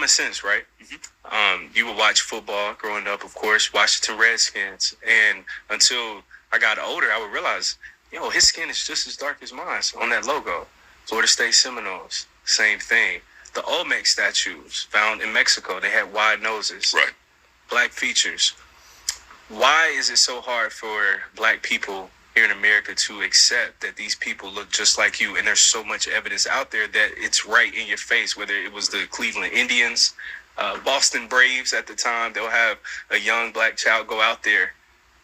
common sense, right? You would watch football growing up, of course, Washington Redskins. And until I got older, I would realize, his skin is just as dark as mine on that logo. Florida State Seminoles, same thing. The Olmec statues found in Mexico, they had wide noses. Right. Black features. Why is it so hard for black people here in America to accept that these people look just like you? And there's so much evidence out there that it's right in your face, whether it was the Cleveland Indians, Boston Braves at the time. They'll have a young black child go out there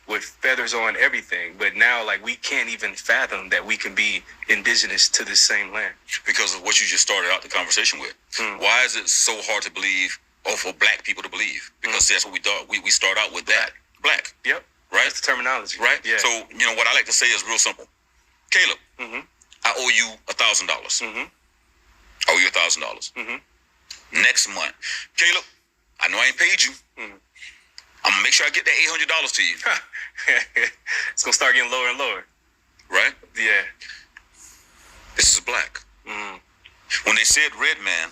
with feathers on everything. But now, we can't even fathom that we can be indigenous to this same land. Because of what you just started out the conversation with. Why is it so hard to believe, or for black people to believe? Because that's what we thought. We start out with that. Black. Yep. Right? That's the terminology. Right? Yeah. So, what I like to say is real simple. Caleb, I owe you $1,000. I owe you $1,000. Next month. Caleb, I know I ain't paid you. I'm going to make sure I get that $800 to you. It's going to start getting lower and lower. Right? Yeah. This is black. When they said red man,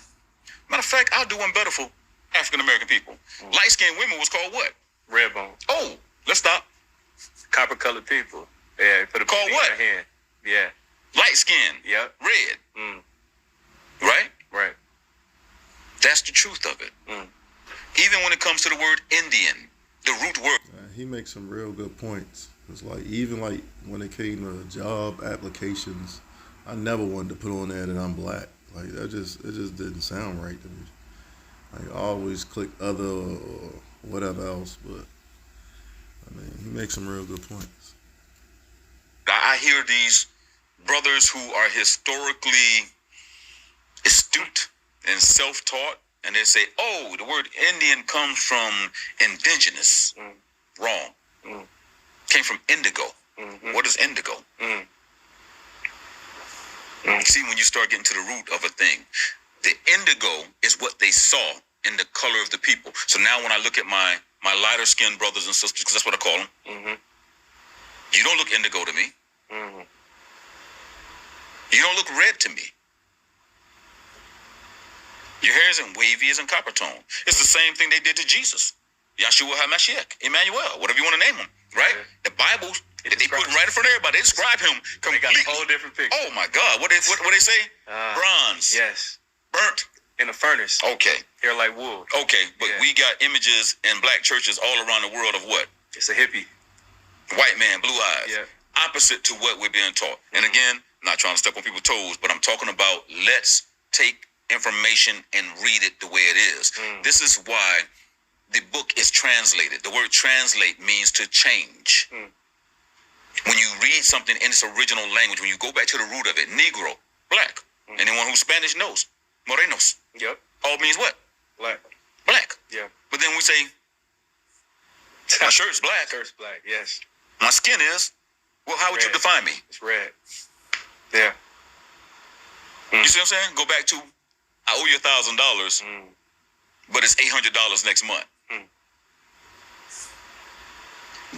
matter of fact, I'll do one better for African-American people. Light-skinned women was called what? Red bone. Oh, let's stop. Copper-colored people. Yeah. Put a called what? Hand. Yeah. Light skin. Yep. Red. Right? Right. That's the truth of it. Even when it comes to the word Indian, the root word. He makes some real good points. It's even when it came to job applications, I never wanted to put on there that I'm black. It just didn't sound right to me. I always click other or whatever else, but he makes some real good points. I hear these brothers who are historically astute and self-taught, and they say, oh, the word Indian comes from indigenous. Wrong. Came from indigo. What is indigo? See, when you start getting to the root of a thing, the indigo is what they saw in the color of the people. So now when I look at my lighter skinned brothers and sisters, because that's what I call them, you don't look indigo to me. You don't look red to me. Your hair isn't wavy, isn't copper tone. It's the same thing they did to Jesus. Yahshua HaMashiach, Emmanuel, whatever you want to name him, right? The Bible, they put him right in front of everybody. They describe him completely. They got a whole different picture. Oh my God, what they say? Bronze. Yes. Burnt. In a furnace. Okay. Hair like wool. Okay, but we got images in black churches all around the world of what? It's a hippie. White man, blue eyes. Yeah. Opposite to what we're being taught. And again, not trying to step on people's toes, but I'm talking about let's take information and read it the way it is. This is why the book is translated. The word translate means to change. When you read something in its original language, when you go back to the root of it, Negro, black. Anyone who's Spanish knows. Morenos. Yep. All means what? Black. Black. Yeah. But then we say, my shirt's black. Shirt's black, yes. My skin is. Well, how would you define me? It's red. Yeah. You see what I'm saying? Go back to, I owe you $1,000, but it's $800 next month.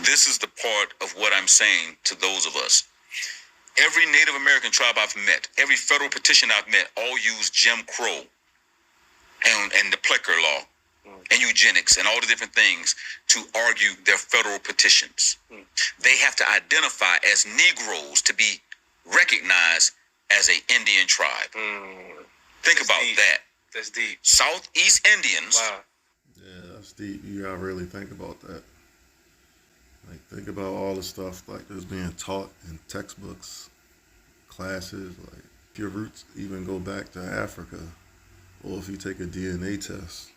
This is the part of what I'm saying to those of us. Every Native American tribe I've met, every federal petition I've met, all use Jim Crow and the Plecker Law and eugenics and all the different things to argue their federal petitions. They have to identify as Negroes to be recognized as an Indian tribe. Think That's about deep. that. That's deep. Southeast Indians. Wow. Yeah, that's deep. You gotta really think about that. Think about all the stuff that's being taught in textbooks, classes. If your roots even go back to Africa, or if you take a DNA test,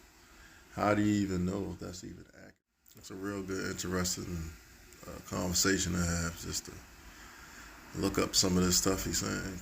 how do you even know if that's even accurate? It's a real good, interesting conversation to have, just to look up some of this stuff he's saying.